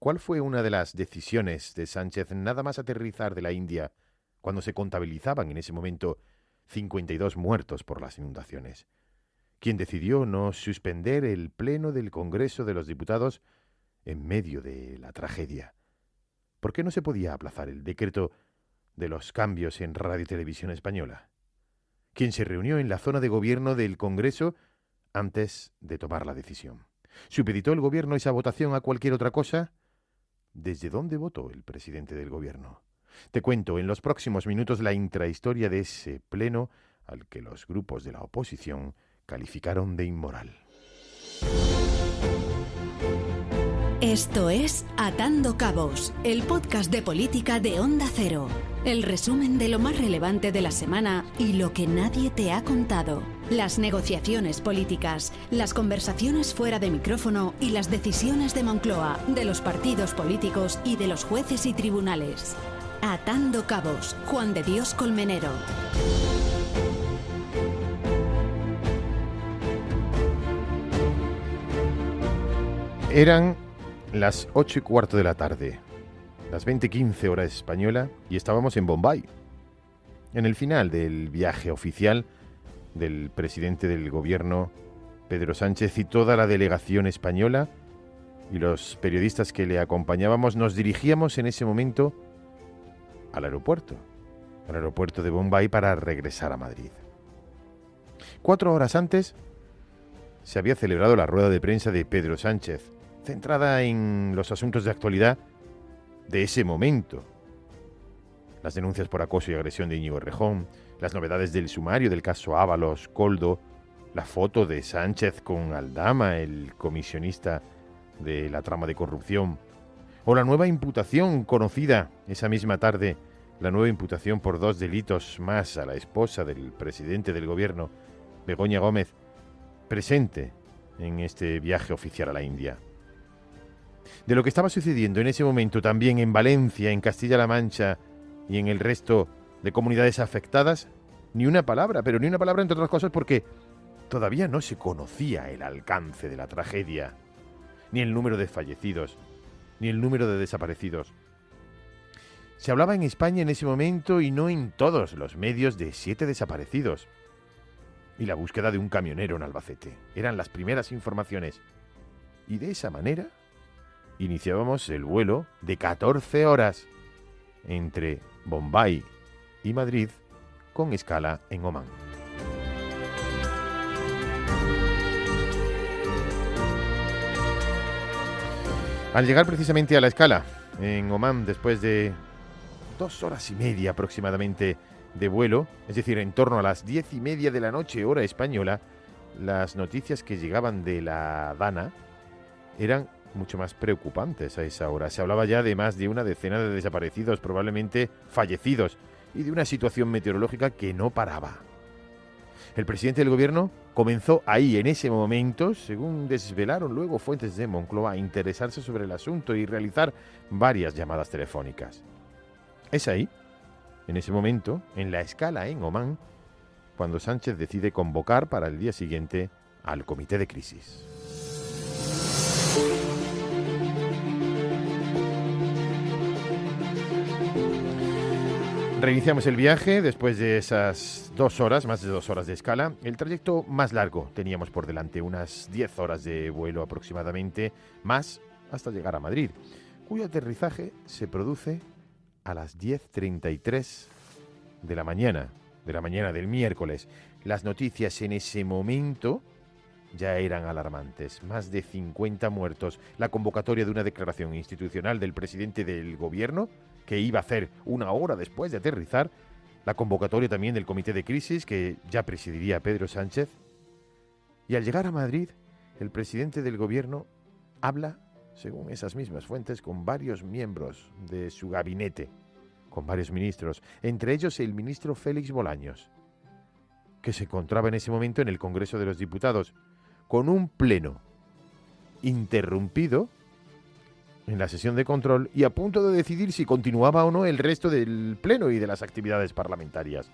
¿Cuál fue una de las decisiones de Sánchez nada más aterrizar de la India cuando se contabilizaban en ese momento 52 muertos por las inundaciones? ¿Quién decidió no suspender el pleno del Congreso de los Diputados en medio de la tragedia? ¿Por qué no se podía aplazar el decreto de los cambios en Radio y Televisión Española? ¿Quién se reunió en la zona de gobierno del Congreso antes de tomar la decisión? ¿Supeditó el gobierno esa votación a cualquier otra cosa? ¿Desde dónde votó el presidente del gobierno? Te cuento en los próximos minutos la intrahistoria de ese pleno al que los grupos de la oposición calificaron de inmoral. Esto es Atando Cabos, el podcast de política de Onda Cero. El resumen de lo más relevante de la semana y lo que nadie te ha contado. Las negociaciones políticas, las conversaciones fuera de micrófono y las decisiones de Moncloa, de los partidos políticos y de los jueces y tribunales. Atando Cabos, Juan de Dios Colmenero. Eran las 8:15 de la tarde, las 20:15 hora española, y estábamos en Bombay, en el final del viaje oficial del presidente del gobierno, Pedro Sánchez, y toda la delegación española y los periodistas que le acompañábamos. Nos dirigíamos en ese momento al aeropuerto de Bombay, para regresar a Madrid. 4 horas antes se había celebrado la rueda de prensa de Pedro Sánchez, centrada en los asuntos de actualidad de ese momento. Las denuncias por acoso y agresión de Íñigo Errejón, las novedades del sumario del caso Ábalos, Koldo, la foto de Sánchez con Aldama, el comisionista de la trama de corrupción, o la nueva imputación conocida esa misma tarde, la nueva imputación por 2 delitos más a la esposa del presidente del gobierno, Begoña Gómez, presente en este viaje oficial a la India. De lo que estaba sucediendo en ese momento también en Valencia, en Castilla-La Mancha y en el resto de comunidades afectadas, ni una palabra, pero ni una palabra, entre otras cosas porque todavía no se conocía el alcance de la tragedia, ni el número de fallecidos, ni el número de desaparecidos. Se hablaba en España en ese momento, y no en todos los medios, de 7 desaparecidos y la búsqueda de un camionero en Albacete. Eran las primeras informaciones. Y de esa manera iniciábamos el vuelo de 14 horas entre Bombay y Madrid, con escala en Omán. Al llegar precisamente a la escala en Omán, después de 2 horas y media aproximadamente de vuelo, es decir, en torno a las 10:30 de la noche, hora española, las noticias que llegaban de La Dana eran mucho más preocupantes a esa hora. Se hablaba ya de más de una decena de desaparecidos, probablemente fallecidos, y de una situación meteorológica que no paraba. El presidente del gobierno comenzó ahí, en ese momento, según desvelaron luego fuentes de Moncloa, a interesarse sobre el asunto y realizar varias llamadas telefónicas. Es ahí, en ese momento, en la escala en Omán, cuando Sánchez decide convocar para el día siguiente al comité de crisis. Reiniciamos el viaje después de esas 2 horas, más de 2 horas de escala. El trayecto más largo teníamos por delante, unas 10 horas de vuelo aproximadamente, más hasta llegar a Madrid, cuyo aterrizaje se produce a las 10:33 de la mañana del miércoles. Las noticias en ese momento ya eran alarmantes. Más de 50 muertos, la convocatoria de una declaración institucional del presidente del gobierno, que iba a hacer 1 hora después de aterrizar, la convocatoria también del comité de crisis, que ya presidiría Pedro Sánchez. Y al llegar a Madrid, el presidente del gobierno habla, según esas mismas fuentes, con varios miembros de su gabinete, con varios ministros, entre ellos el ministro Félix Bolaños, que se encontraba en ese momento en el Congreso de los Diputados, con un pleno interrumpido en la sesión de control y a punto de decidir si continuaba o no el resto del pleno y de las actividades parlamentarias.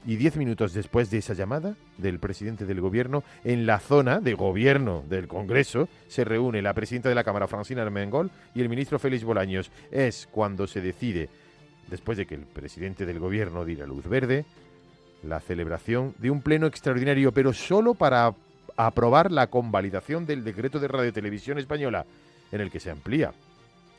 Y 10 minutos después de esa llamada del presidente del gobierno, en la zona de gobierno del Congreso, se reúne la presidenta de la Cámara, Francina Armengol, y el ministro Félix Bolaños. Es cuando se decide, después de que el presidente del gobierno diera luz verde, la celebración de un pleno extraordinario, pero solo para aprobar la convalidación del decreto de Radiotelevisión Española, en el que se amplía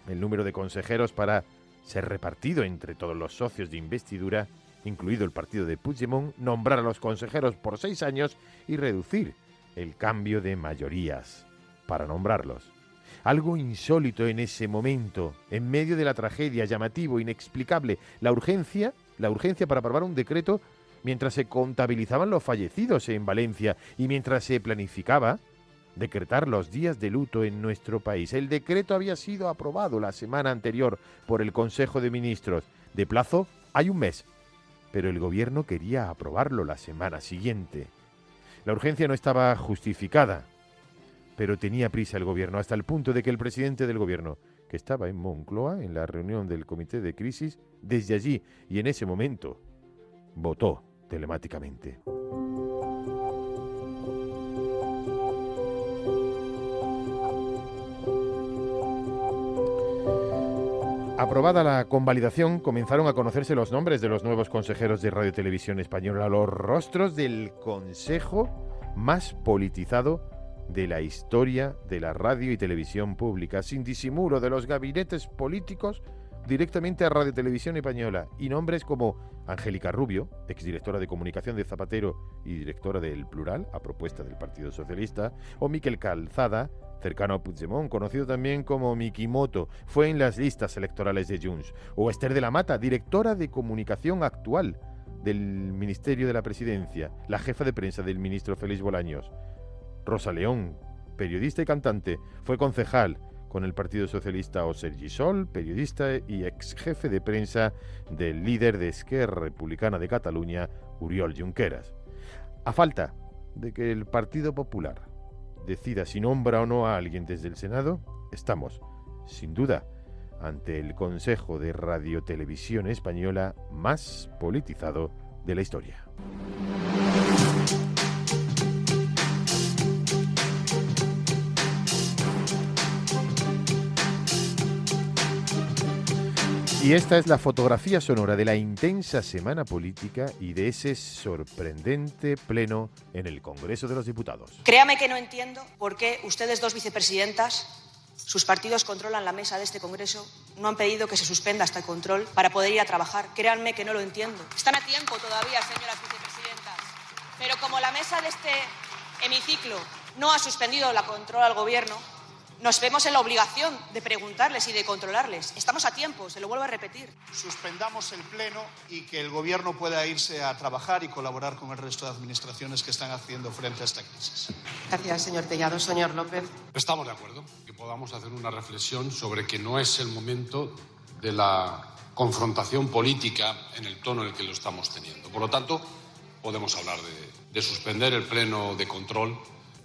el número de consejeros para ser repartido entre todos los socios de investidura, incluido el partido de Puigdemont, nombrar a los consejeros por 6 años y reducir el cambio de mayorías para nombrarlos. Algo insólito en ese momento, en medio de la tragedia, llamativo, inexplicable, la urgencia para aprobar un decreto mientras se contabilizaban los fallecidos en Valencia y mientras se planificaba decretar los días de luto en nuestro país. El decreto había sido aprobado la semana anterior por el Consejo de Ministros. De plazo hay un mes, pero el gobierno quería aprobarlo la semana siguiente. La urgencia no estaba justificada, pero tenía prisa el gobierno, hasta el punto de que el presidente del gobierno, que estaba en Moncloa en la reunión del comité de crisis, desde allí y en ese momento votó telemáticamente. Aprobada la convalidación, comenzaron a conocerse los nombres de los nuevos consejeros de Radio Televisión Española, los rostros del consejo más politizado de la historia de la radio y televisión pública, sin disimulo, de los gabinetes políticos directamente a Radio Televisión Española, y nombres como Angélica Rubio, exdirectora de comunicación de Zapatero y directora de El Plural, a propuesta del Partido Socialista, o Miquel Calzada, cercano a Puigdemont, conocido también como Mikimoto, fue en las listas electorales de Junts, o Esther de la Mata, directora de comunicación actual del Ministerio de la Presidencia, la jefa de prensa del ministro Félix Bolaños. Rosa León, periodista y cantante, fue concejal con el Partido Socialista, o Sergi Sol, periodista y ex jefe de prensa del líder de Esquerra Republicana de Cataluña, Oriol Junqueras. A falta de que el Partido Popular decida si nombra o no a alguien desde el Senado, estamos, sin duda, ante el Consejo de Radiotelevisión Española más politizado de la historia. Y esta es la fotografía sonora de la intensa semana política y de ese sorprendente pleno en el Congreso de los Diputados. Créame que no entiendo por qué ustedes, dos vicepresidentas, sus partidos controlan la mesa de este Congreso, no han pedido que se suspenda hasta el control para poder ir a trabajar. Créanme que no lo entiendo. Están a tiempo todavía, señoras vicepresidentas. Pero como la mesa de este hemiciclo no ha suspendido la control al Gobierno, nos vemos en la obligación de preguntarles y de controlarles. Estamos a tiempo, se lo vuelvo a repetir. Suspendamos el pleno y que el Gobierno pueda irse a trabajar y colaborar con el resto de administraciones que están haciendo frente a esta crisis. Gracias, señor Tellado. Señor López. Estamos de acuerdo que podamos hacer una reflexión sobre que no es el momento de la confrontación política en el tono en el que lo estamos teniendo. Por lo tanto, podemos hablar de suspender el pleno de control.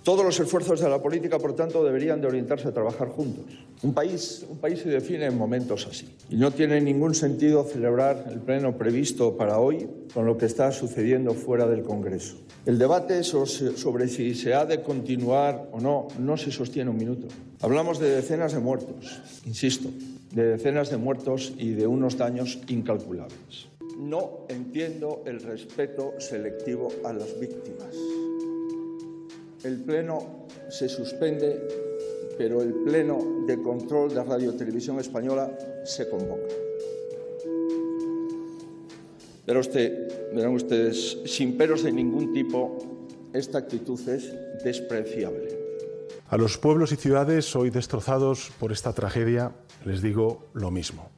Todos los esfuerzos de la política, por tanto, deberían de orientarse a trabajar juntos. Un país se define en momentos así. Y no tiene ningún sentido celebrar el pleno previsto para hoy con lo que está sucediendo fuera del Congreso. El debate sobre si se ha de continuar o no se sostiene un minuto. Hablamos de decenas de muertos, insisto, de decenas de muertos y de unos daños incalculables. No entiendo el respeto selectivo a las víctimas. El pleno se suspende, pero el pleno de control de Radio Televisión Española se convoca. Verán ustedes, sin peros de ningún tipo, esta actitud es despreciable. A los pueblos y ciudades hoy destrozados por esta tragedia les digo lo mismo.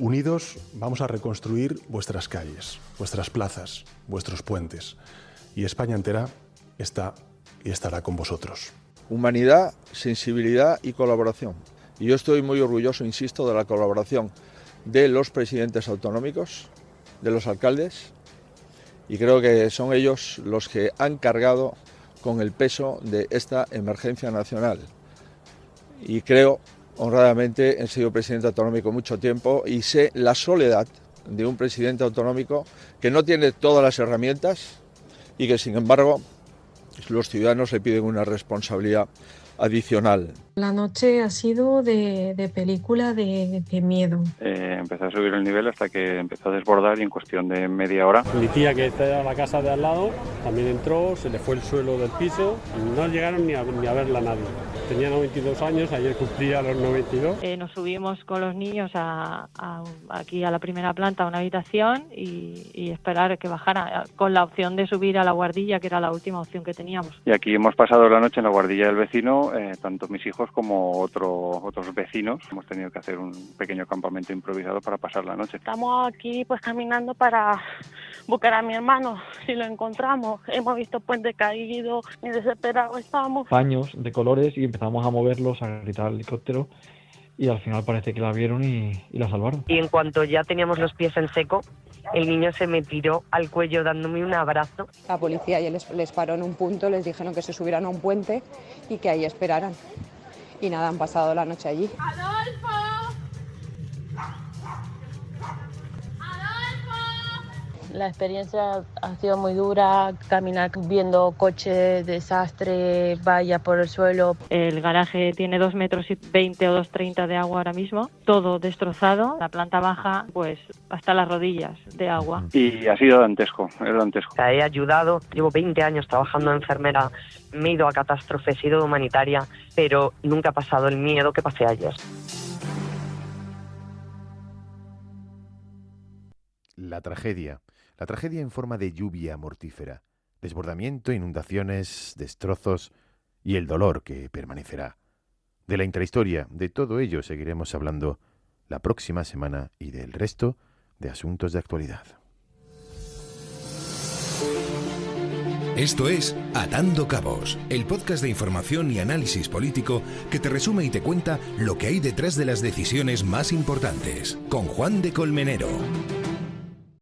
Unidos vamos a reconstruir vuestras calles, vuestras plazas, vuestros puentes. Y España entera está y estará con vosotros. Humanidad, sensibilidad y colaboración. Y yo estoy muy orgulloso, insisto, de la colaboración de los presidentes autonómicos, de los alcaldes, y creo que son ellos los que han cargado con el peso de esta emergencia nacional. Y creo, honradamente, he sido presidente autonómico mucho tiempo y sé la soledad de un presidente autonómico que no tiene todas las herramientas y que, sin embargo, los ciudadanos le piden una responsabilidad adicional. La noche ha sido de película de miedo. Empezó a subir el nivel hasta que empezó a desbordar y en cuestión de media hora. Mi tía, que está en la casa de al lado, también entró, se le fue el suelo del piso y no llegaron ni a verla nadie. Tenía 92 años, ayer cumplía los 92. Nos subimos con los niños aquí a la primera planta, a una habitación y esperar que bajara, con la opción de subir a la guardilla, que era la última opción que teníamos. Y aquí hemos pasado la noche en la guardilla del vecino, tanto mis hijos como otros vecinos. Hemos tenido que hacer un pequeño campamento improvisado para pasar la noche. Estamos aquí pues caminando para buscar a mi hermano, si lo encontramos. Hemos visto puente caído y desesperados estábamos. Paños de colores y empezamos a moverlos, a gritar al helicóptero y al final parece que la vieron y la salvaron. Y en cuanto ya teníamos los pies en seco, el niño se me tiró al cuello dándome un abrazo. La policía ya les paró en un punto, les dijeron que se subieran a un puente y que ahí esperaran. Y nada, han pasado la noche allí. ¡Adolfo! La experiencia ha sido muy dura, caminar viendo coches, desastre, valla por el suelo. El garaje tiene 2,20 metros o 2,30 de agua ahora mismo, todo destrozado. La planta baja, pues hasta las rodillas de agua. Y ha sido dantesco, es dantesco. He ayudado, llevo 20 años trabajando de enfermera, me he ido a catástrofes, he ido humanitaria, pero nunca ha pasado el miedo que pasé ayer. La tragedia en forma de lluvia mortífera, desbordamiento, inundaciones, destrozos y el dolor que permanecerá. De la intrahistoria, de todo ello seguiremos hablando la próxima semana y del resto de asuntos de actualidad. Esto es Atando Cabos, el podcast de información y análisis político que te resume y te cuenta lo que hay detrás de las decisiones más importantes, con Juan de Colmenero.